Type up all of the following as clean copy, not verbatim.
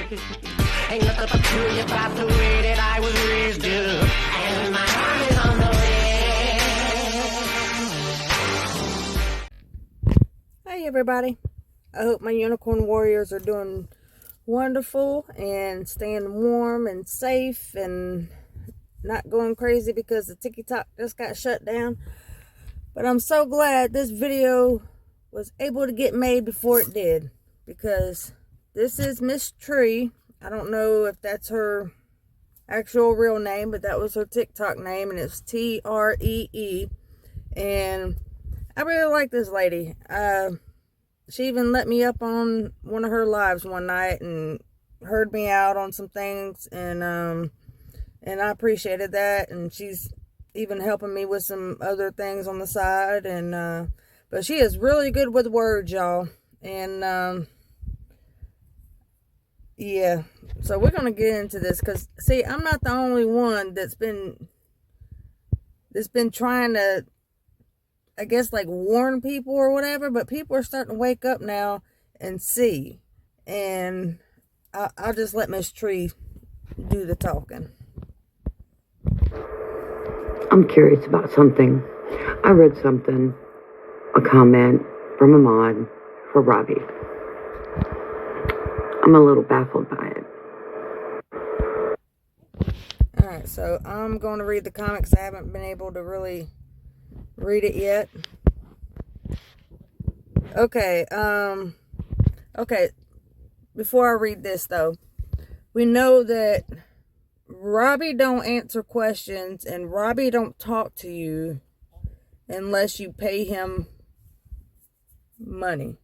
Ain't nothing peculiar about the way that I was raised up. And my arm is on the way. Hey everybody. I hope my unicorn warriors are doing wonderful and staying warm and safe and not going crazy because the TikTok just got shut down. But I'm so glad this video was able to get made before it did, because this is Miss Tree. I don't know if that's her actual real name, but that was her TikTok name, and it's Tree. And I really like this lady. She even let me up on one of her lives one night and heard me out on some things, and I appreciated that. And she's even helping me with some other things on the side, and but she is really good with words, y'all. And yeah, so we're gonna get into this, because see, I'm not the only one that's been trying to, I guess, like, warn people or whatever, but people are starting to wake up now and see. And I'll just let Miss Tree do the talking. I'm curious about something. I read something, a comment from a mod for Robbie. I'm a little baffled by it. Alright, so I'm going to read the comment because I haven't been able to really read it yet. Okay, okay, before I read this though, we know that Robbie don't answer questions and Robbie don't talk to you unless you pay him money.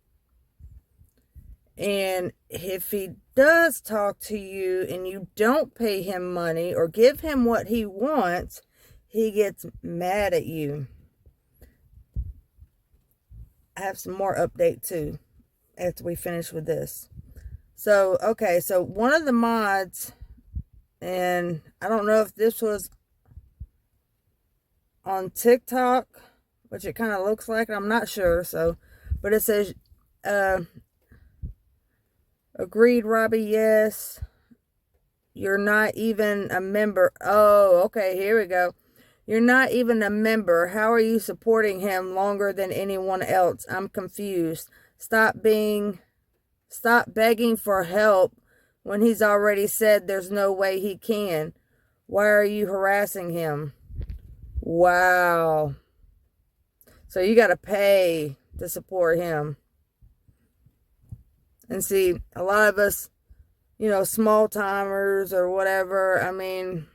And if he does talk to you and you don't pay him money or give him what he wants, he gets mad at you. I have some more update too after we finish with this. So, okay, so one of the mods, and I don't know if this was on TikTok, which it kind of looks like, I'm not sure. So, but it says, agreed, Robbie, yes. You're not even a member. Oh, okay, here we go. You're not even a member. How are you supporting him longer than anyone else? I'm confused. Stop begging for help when he's already said there's no way he can. Why are you harassing him? Wow. So you got to pay to support him. And see, a lot of us, you know, small timers or whatever, I mean,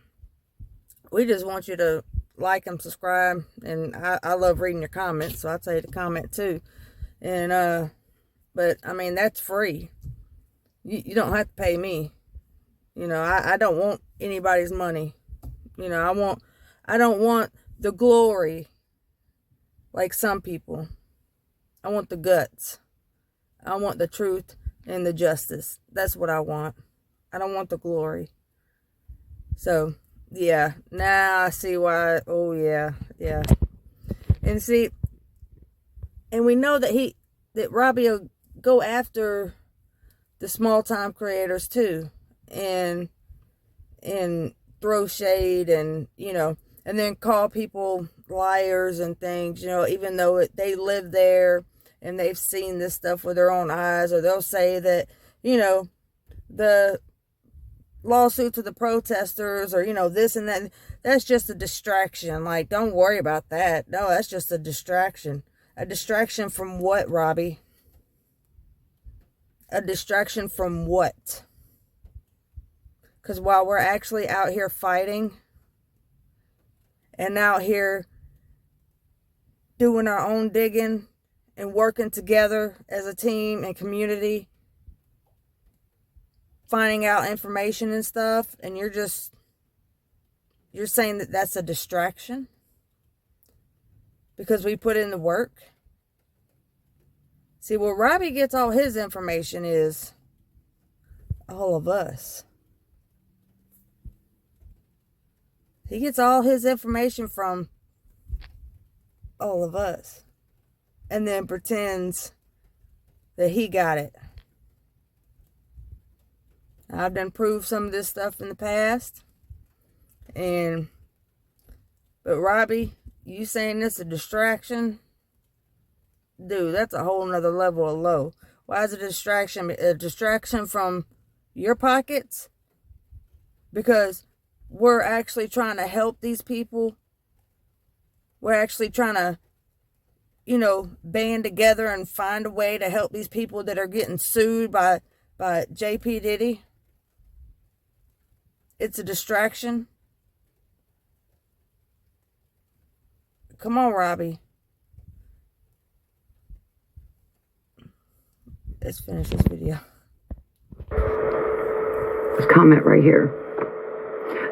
we just want you to like and subscribe. And I love reading your comments, so I'll tell you to comment too. And, but I mean, that's free. You don't have to pay me. You know, I don't want anybody's money. You know, I don't want the glory like some people. I want the guts. I want the truth and the justice. That's what I want. I don't want the glory. So, yeah. Now I see why. Oh, yeah. Yeah. And see, and we know that Robbie will go after the small time creators too, and throw shade, and, you know, and then call people liars and things, you know, even though they live there and they've seen this stuff with their own eyes. Or they'll say that, you know, the lawsuits of the protesters, or, you know, this and that, that's just a distraction. Like, don't worry about that. No, that's just a distraction. A distraction from what, Robbie? A distraction from what? Because while we're actually out here fighting and out here doing our own digging and working together as a team and community, finding out information and stuff, and you're saying that that's a distraction because we put in the work. See, where Robbie gets all his information is all of us. He gets all his information from all of us, and then pretends that he got it. I've done proved some of this stuff in the past. But Robbie, you saying this a distraction? Dude, that's a whole nother level of low. Why is it a distraction? A distraction from your pockets? Because we're actually trying to help these people. We're actually trying to, band together and find a way to help these people that are getting sued by JP Diddy. It's a distraction. Come on, Robbie. Let's finish this video. This comment right here.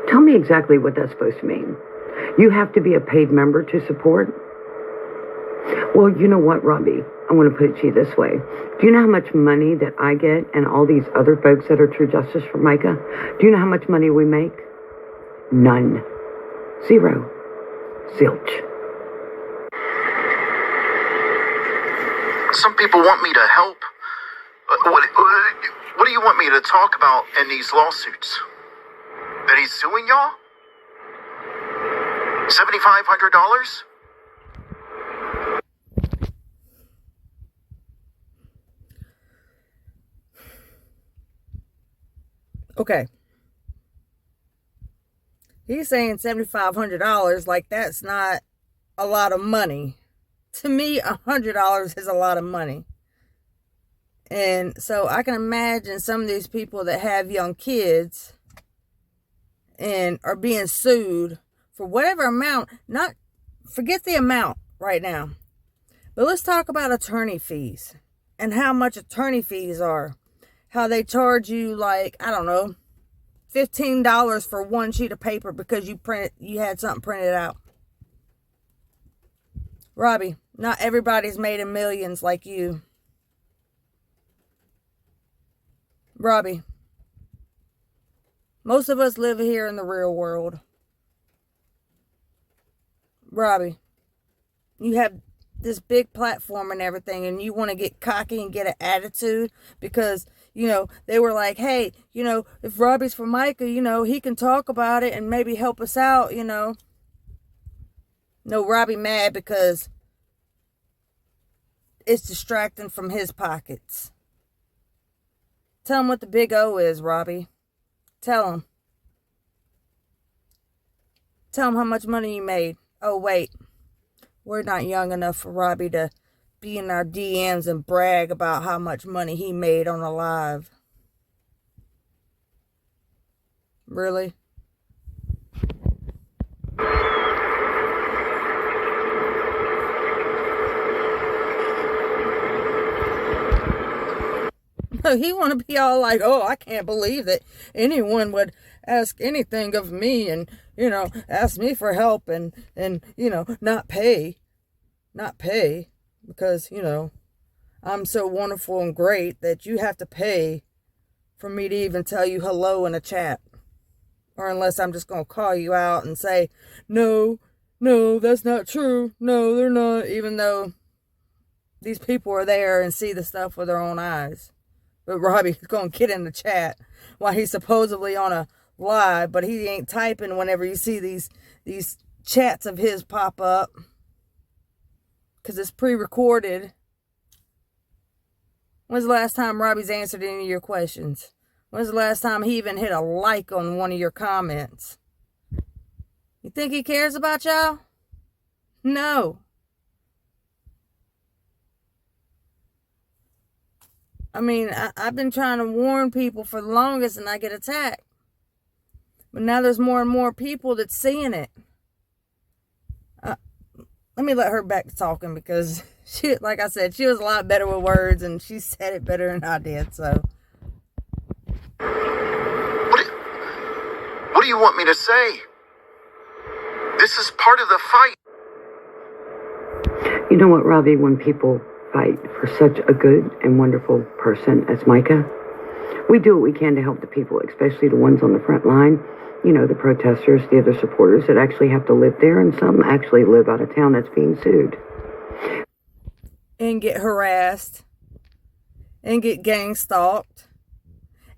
Tell me exactly what that's supposed to mean. You have to be a paid member to support? Well, you know what, Robbie? I want to put it to you this way. Do you know how much money that I get and all these other folks that are True Justice for Mica? Do you know how much money we make? None. Zero. Zilch. Some people want me to help. What do you want me to talk about in these lawsuits? That he's suing y'all? $7,500? Okay. He's saying $7,500 like that's not a lot of money. To me, $100 is a lot of money. And so I can imagine some of these people that have young kids and are being sued for whatever amount, forget the amount right now. But let's talk about attorney fees and how much attorney fees are. How they charge you like, I don't know, $15 for one sheet of paper because you had something printed out. Robbie, not everybody's made in millions like you. Robbie, most of us live here in the real world. Robbie, you have this big platform and everything, and you want to get cocky and get an attitude because, they were like, hey, if Robbie's from Mica, he can talk about it and maybe help us out, No, Robbie mad because it's distracting from his pockets. Tell him what the big O is, Robbie. Tell him. Tell him how much money you made. Oh, wait. We're not young enough for Robbie to be in our DMs and brag about how much money he made on a live. Really? He want to be all like, oh, I can't believe that anyone would ask anything of me and, ask me for help and not pay because, I'm so wonderful and great that you have to pay for me to even tell you hello in a chat. Or unless I'm just going to call you out and say, no, that's not true. No, they're not. Even though these people are there and see the stuff with their own eyes. But Robbie's going to get in the chat while he's supposedly on a live, but he ain't typing whenever you see these chats of his pop up. Because it's pre-recorded. When's the last time Robbie's answered any of your questions? When's the last time he even hit a like on one of your comments? You think he cares about y'all? No. I mean, I've been trying to warn people for the longest and I get attacked. But now there's more and more people that's seeing it. Let me let her back to talking because, she, like I said, she was a lot better with words and she said it better than I did, so. What do you want me to say? This is part of the fight. You know what, Robbie, when people fight for such a good and wonderful person as Mica, we do what we can to help the people, especially the ones on the front line, the protesters, the other supporters that actually have to live there, and some actually live out of town that's being sued. And get harassed, and get gang stalked,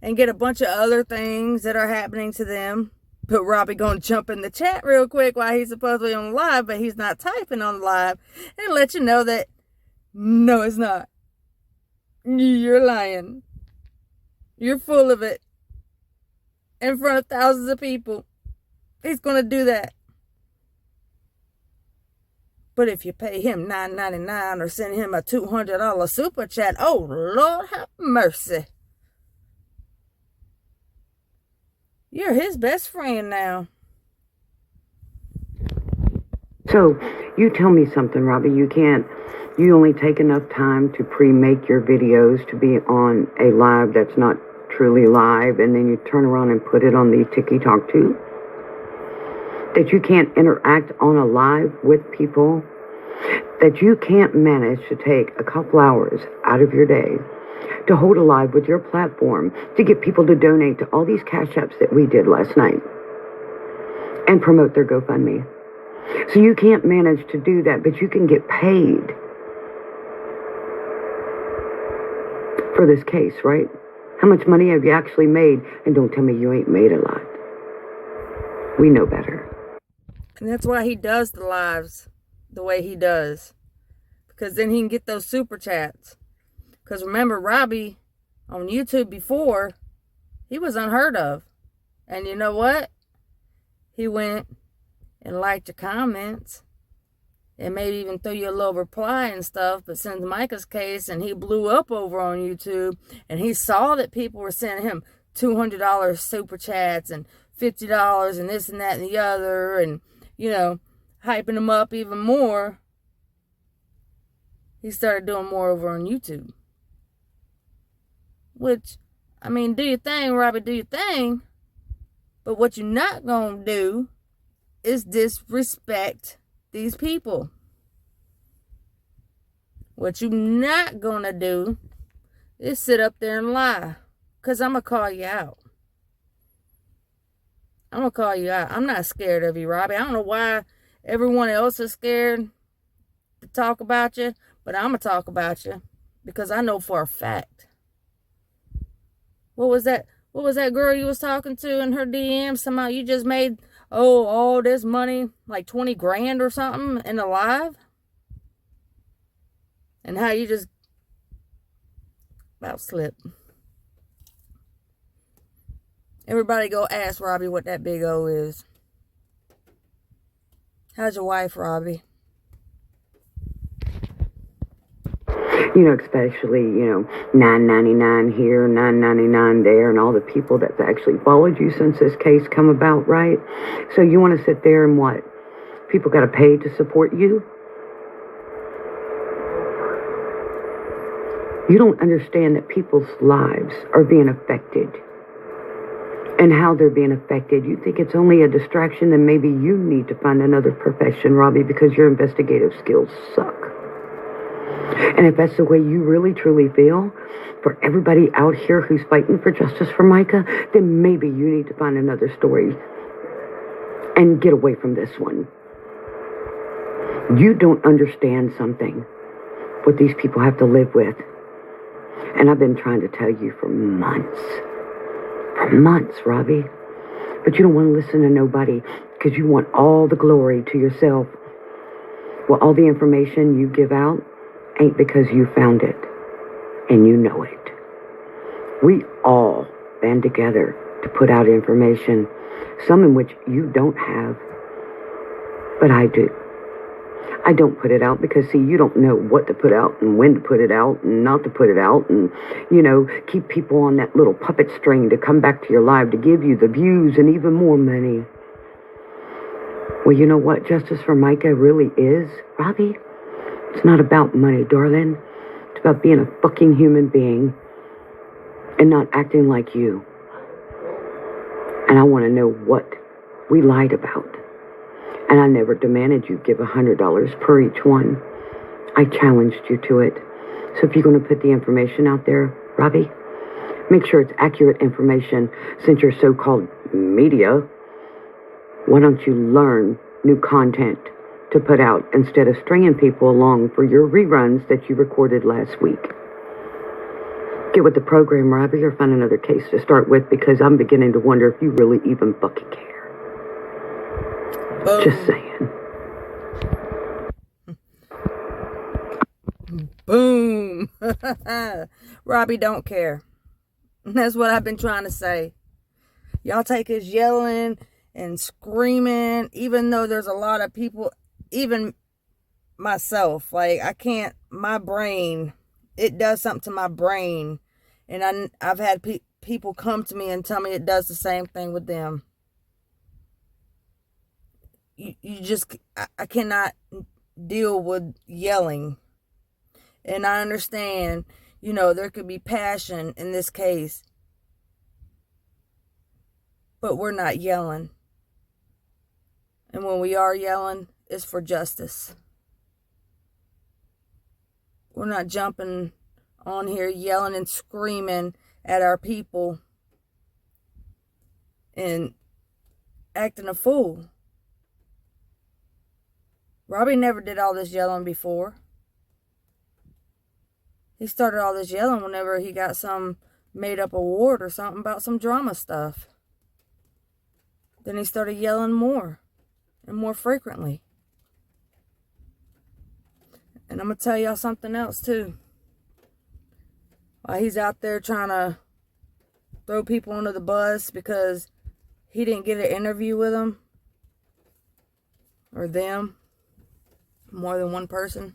and get a bunch of other things that are happening to them. But Robbie gonna jump in the chat real quick while he's supposedly on the live, but he's not typing on the live, and let you know that no, it's not. You're lying. You're full of it. In front of thousands of people. He's gonna do that. But if you pay him $9.99 or send him a $200 super chat, oh Lord have mercy. You're his best friend now. So, you tell me something, Robbie. You only take enough time to pre-make your videos to be on a live that's not truly live, and then you turn around and put it on the TikTok too? That you can't interact on a live with people? That you can't manage to take a couple hours out of your day to hold a live with your platform to get people to donate to all these cash apps that we did last night and promote their GoFundMe? So you can't manage to do that, but you can get paid for this case, right? How much money have you actually made? And don't tell me you ain't made a lot. We know better. And that's why he does the lives the way he does. Because then he can get those super chats. Because remember, Robbie on YouTube before, he was unheard of. And you know what? He went and liked your comments. And maybe even threw you a little reply and stuff. But since Mica's case, and he blew up over on YouTube, and he saw that people were sending him $200 super chats and $50 and this and that and the other, and, you know, hyping him up even more, he started doing more over on YouTube. Which, I mean, do your thing, Robbie, do your thing. But what you're not going to do is disrespect these people. What you're not going to do is sit up there and lie. Because I'm going to call you out. I'm going to call you out. I'm not scared of you, Robbie. I don't know why everyone else is scared to talk about you. But I'm going to talk about you. Because I know for a fact. What was that girl you was talking to in her DM? Somehow you just made, all this money, like 20 grand or something in a live? And how you just about slipped. Everybody go ask Robbie what that big O is. How's your wife, Robbie? Especially, $9.99 here, $9.99 there, and all the people that's actually followed you since this case come about, right? So you want to sit there and what? People got to pay to support you? You don't understand that people's lives are being affected. And how they're being affected. You think it's only a distraction, then maybe you need to find another profession, Robbie, because your investigative skills suck. And if that's the way you really, truly feel, for everybody out here who's fighting for justice for Mica, then maybe you need to find another story and get away from this one. You don't understand something, what these people have to live with. And I've been trying to tell you for months. For months, Robbie. But you don't want to listen to nobody because you want all the glory to yourself. Well, all the information you give out ain't because you found it, and you know it. We all band together to put out information, some in which you don't have, but I do. I don't put it out because, see, you don't know what to put out and when to put it out and not to put it out and, keep people on that little puppet string to come back to your live to give you the views and even more money. Well, you know what justice for Mica really is, Robbie? It's not about money, darling. It's about being a fucking human being and not acting like you. And I want to know what we lied about. And I never demanded you give $100 per each one. I challenged you to it. So if you're going to put the information out there, Robbie, make sure it's accurate information. Since you're so-called media, why don't you learn new content to put out instead of stringing people along for your reruns that you recorded last week? get with the program, Robbie, or find another case to start with, because I'm beginning to wonder if you really even fucking care. Just saying. Boom. Robbie don't care. That's what I've been trying to say. Y'all take his yelling and screaming, even though there's a lot of people, even myself, like, I can't, my brain, it does something to my brain. And I've had people come to me and tell me it does the same thing with them. You just, I cannot deal with yelling. And I understand, you know, there could be passion in this case. But we're not yelling. And when we are yelling, it's for justice. We're not jumping on here yelling and screaming at our people and acting a fool. Robbie never did all this yelling before. He started all this yelling whenever he got some made up award or something about some drama stuff. Then he started yelling more and more frequently. And I'm going to tell y'all something else too. While he's out there trying to throw people under the bus because he didn't get an interview with them or them, more than one person.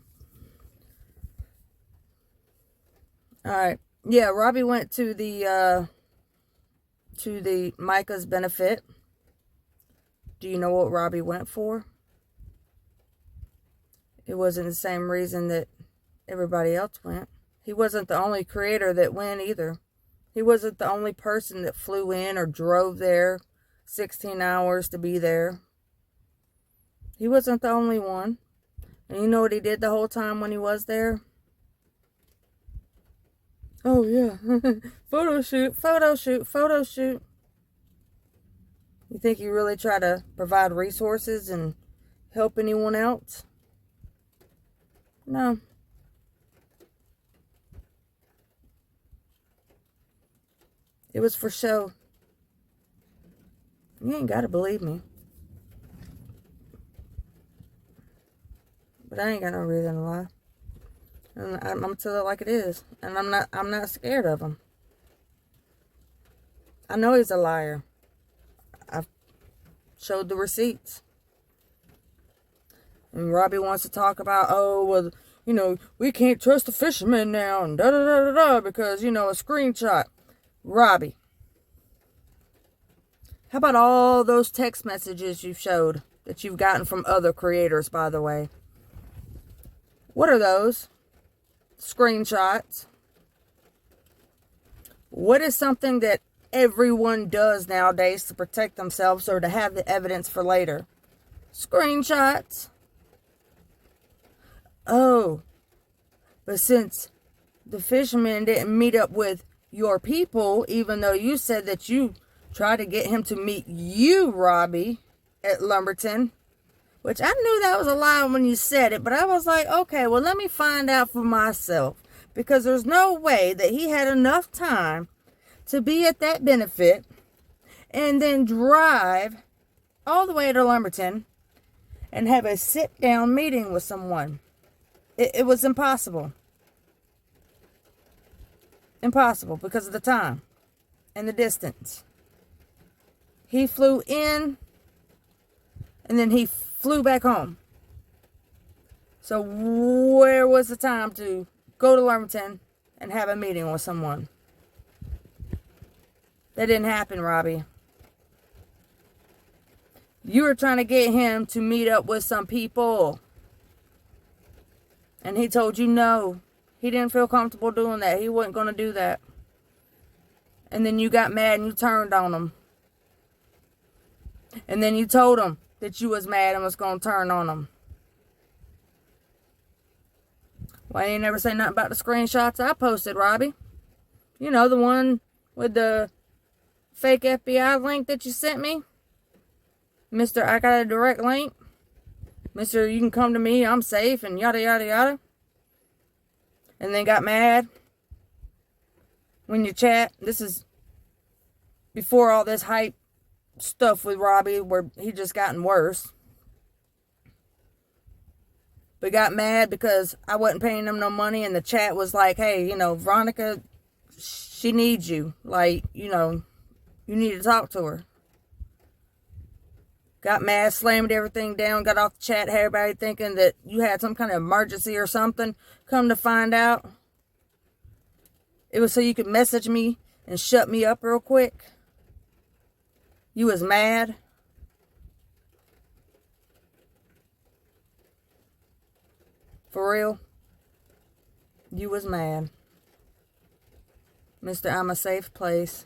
Alright, yeah, Robbie went to the Mica's benefit. Do you know what Robbie went for? It wasn't the same reason that everybody else went. He wasn't the only creator that went either. He wasn't the only person that flew in or drove there 16 hours to be there. He wasn't the only one. And you know what he did the whole time when he was there? Oh, yeah. Photo shoot, photo shoot, photo shoot. You think you really try to provide resources and help anyone else? No. It was for show. You ain't got to believe me. But I ain't got no reason to lie. And I'm going to tell it like it is. And I'm not scared of him. I know he's a liar. I've showed the receipts. And Robbie wants to talk about, oh, well, you know, we can't trust the fishermen now, and da-da-da-da-da, because, you know, a screenshot. Robbie, how about all those text messages you've showed that you've gotten from other creators, by the way? What are those? Screenshots. What is something that everyone does nowadays to protect themselves or to have the evidence for later? Screenshots. Oh, but since the fisherman didn't meet up with your people, even though you said that you tried to get him to meet you, Robbie, at Lumberton, which I knew that was a lie when you said it, but I was like, okay, well, let me find out for myself, because there's no way that he had enough time to be at that benefit and then drive all the way to Lumberton and have a sit-down meeting with someone. It was impossible. Impossible because of the time and the distance. He flew in and then he flew back home. So where was the time to go to Lumberton and have a meeting with someone? That didn't happen, Robbie. You were trying to get him to meet up with some people. And he told you no. He didn't feel comfortable doing that. He wasn't going to do that. And then you got mad and you turned on him. And then you told him that you was mad and was going to turn on him. Why you ain't never say nothing about the screenshots I posted, Robbie? You know, the one with the fake FBI link that you sent me? Mr. I got a direct link. Mr. You can come to me, I'm safe, and yada, yada, yada. And then got mad. when you chat, this is before all this hype stuff with Robbie where he just gotten worse. But got mad because I wasn't paying him no money, and the chat was like, hey, you know, Veronica, she needs you. Like, you know, you need to talk to her. Got mad, slammed everything down, got off the chat, had everybody thinking that you had some kind of emergency or something. Come to find out, it was so you could message me and shut me up real quick. You was mad. For real? You was mad. Mr. I'm a safe place.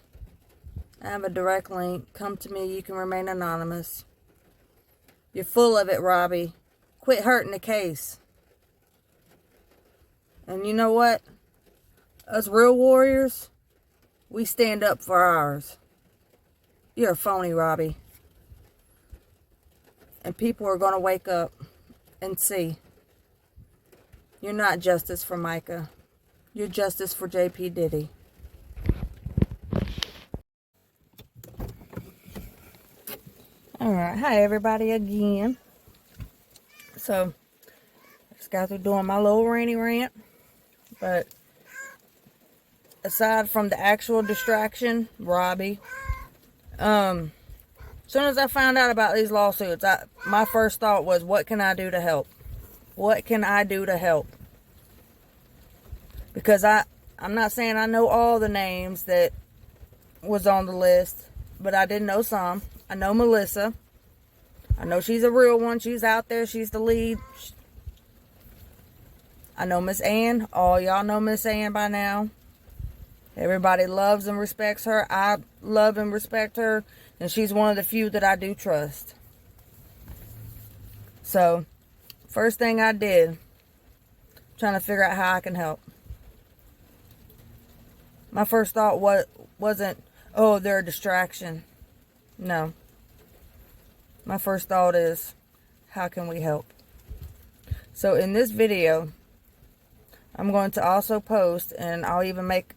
I have a direct link. Come to me. You can remain anonymous. You're full of it, Robbie. Quit hurting the case. And you know what? Us real warriors, we stand up for ours. You're a phony, Robbie. And people are going to wake up and see. You're not justice for Mica. You're justice for JP Diddy. Alright, hi everybody again. So, just got through doing my little rainy rant. But, aside from the actual distraction, Robbie, as soon as I found out about these lawsuits, my first thought was, what can I do to help? What can I do to help? Because I'm not saying I know all the names that was on the list, but I did know some. I know Melissa. I know she's a real one. She's out there. She's the lead. I know Miss Ann. All y'all know Miss Ann by now. Everybody loves and respects her. I love and respect her. And she's one of the few that I do trust. So, first thing I did, trying to figure out how I can help. My first thought wasn't, oh, they're a distraction. No. My first thought is, how can we help? So in this video, I'm going to also post, and I'll even make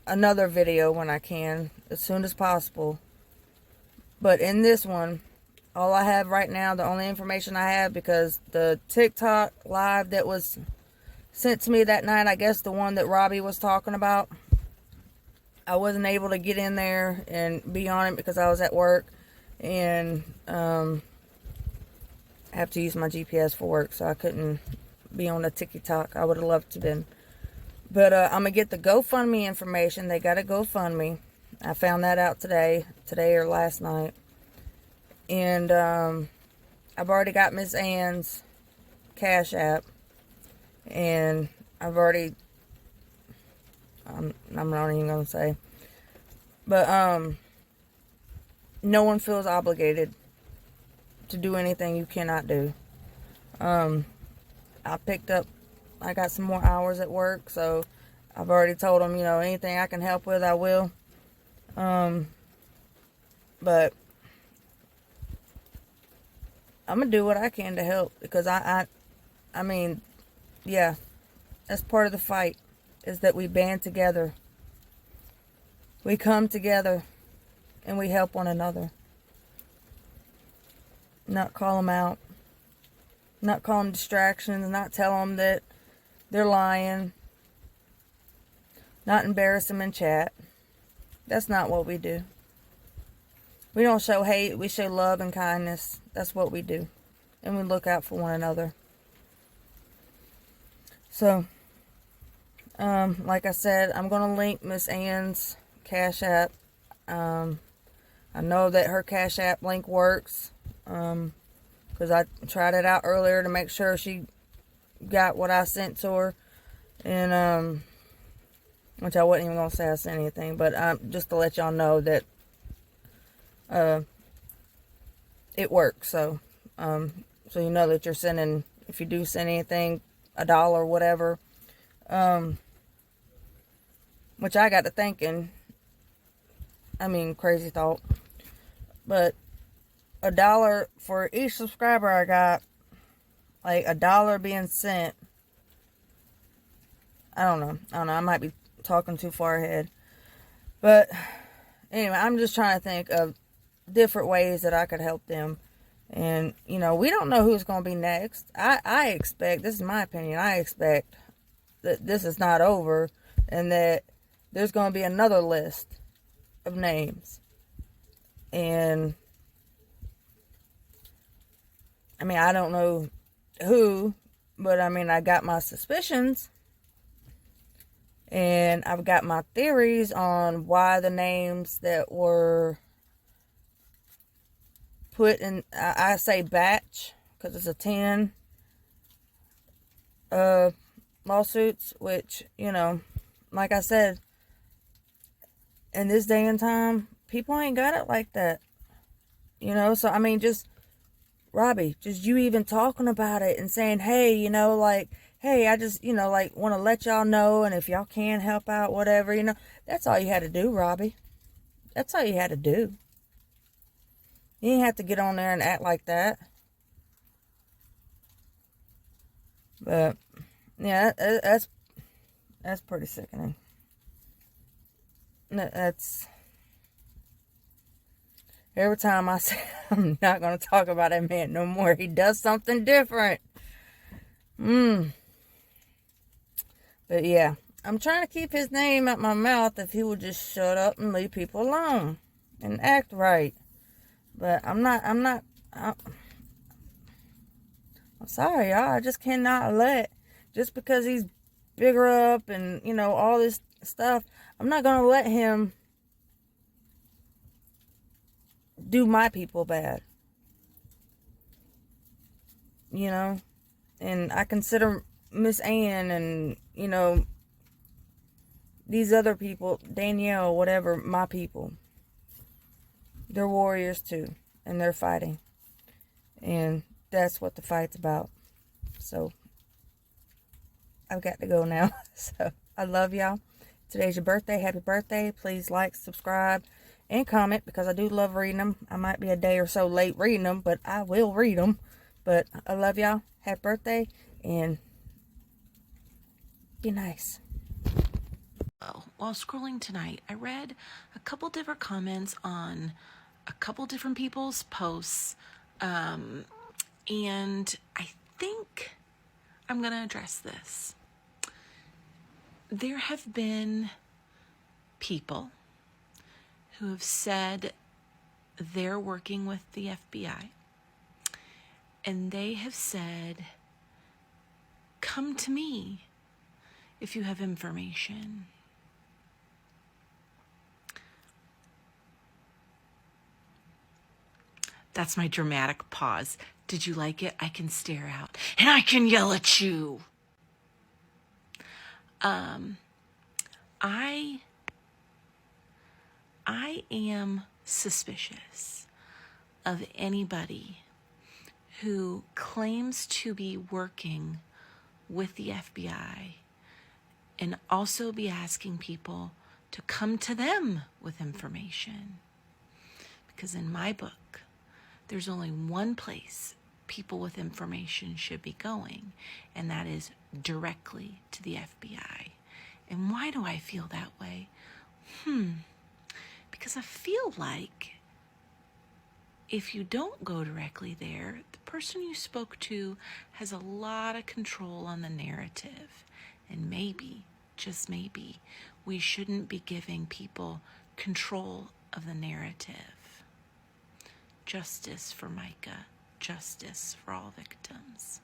another video when I can, as soon as possible. But in this one, all I have right now, the only information I have, because the TikTok live that was sent to me that night, I guess the one that Robbie was talking about, I wasn't able to get in there and be on it because I was at work, and I have to use my GPS for work, so I couldn't be on the TikTok. I would have loved to been. But I'm going to get the GoFundMe information. They got a GoFundMe. I found that out today or last night. And I've already got Miss Ann's Cash App. And I've already, I'm not even going to say. But no one feels obligated to do anything you cannot do. I got some more hours at work, so I've already told them, you know, anything I can help with, I will. But I'm gonna do what I can to help, because I mean, yeah, that's part of the fight, is that we band together. We come together and we help one another. Not call them out. Not call them distractions. Not tell them that they're lying. Not embarrass them in chat. That's not what we do. We don't show hate. We show love and kindness. That's what we do. And we look out for one another. So, like I said, I'm going to link Miss Ann's Cash App. I know that her Cash App link works. Because I tried it out earlier to make sure she got what I sent to her. And, which I wasn't even going to say I sent anything. But just to let y'all know that it works. So you know that you're sending, if you do send anything, $1 or whatever. Which I got to thinking, I mean, crazy thought. But $1 for each subscriber I got, like $1 being sent. I don't know. I might be talking too far ahead. But anyway, I'm just trying to think of different ways that I could help them. And, you know, we don't know who's going to be next. I expect, this is my opinion, I expect that this is not over and that there's going to be another list of names. And, I mean, I don't know who, but I mean, I got my suspicions. And I've got my theories on why the names that were put in, I say batch, because it's a 10 lawsuits, which, you know, like I said, in this day and time, people ain't got it like that. You know, so I mean, just, Robbie, just you even talking about it and saying, hey, you know, like, hey, I just, you know, like, want to let y'all know, and if y'all can help out, whatever, you know, that's all you had to do, Robbie. That's all you had to do. You didn't have to get on there and act like that. But, yeah, that's pretty sickening. That's, every time I say I'm not going to talk about that man no more, he does something different. But yeah, I'm trying to keep his name out my mouth if he would just shut up and leave people alone and act right. But I'm sorry, y'all. I just cannot let, just because he's bigger up and, you know, all this stuff, I'm not going to let him do my people bad. You know? And I consider Miss Ann and, you know, these other people, Danielle, whatever, my people. They're warriors too. And they're fighting. And that's what the fight's about. So, I've got to go now. So, I love y'all. Today's your birthday. Happy birthday. Please like, subscribe, and comment, because I do love reading them. I might be a day or so late reading them, but I will read them. But I love y'all. Happy birthday. And be nice. While scrolling tonight, I read a couple different comments on a couple different people's posts, and I think I'm going to address this. There have been people who have said they're working with the FBI, and they have said, come to me if you have information. That's my dramatic pause. Did you like it? I can stare out and I can yell at you. I am suspicious of anybody who claims to be working with the FBI and also be asking people to come to them with information. Because in my book, there's only one place people with information should be going, and that is directly to the FBI. And why do I feel that way? Because I feel like if you don't go directly there, the person you spoke to has a lot of control on the narrative. And maybe, just maybe, we shouldn't be giving people control of the narrative. Justice for Mica. Justice for all victims.